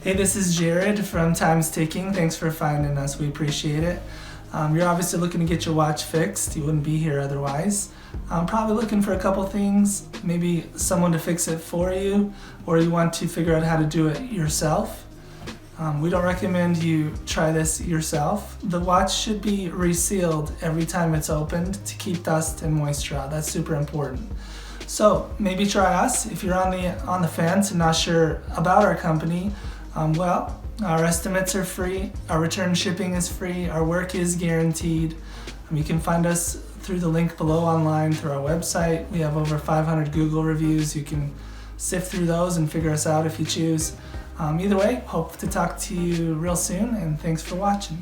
Hey, this is Jared from Time's Ticking. Thanks for finding us. We appreciate it. You're obviously looking to get your watch fixed. You wouldn't be here otherwise. I'm probably looking for a couple things, maybe someone to fix it for you, or you want to figure out how to do it yourself. We don't recommend you try this yourself. The watch should be resealed every time it's opened to keep dust and moisture out. That's super important. So maybe try us. If you're on the fence and not sure about our company, our estimates are free, our return shipping is free, our work is guaranteed. You can find us through the link below online through our website. We have over 500 Google reviews. You can sift through those and figure us out if you choose. Either way, hope to talk to you real soon, and thanks for watching.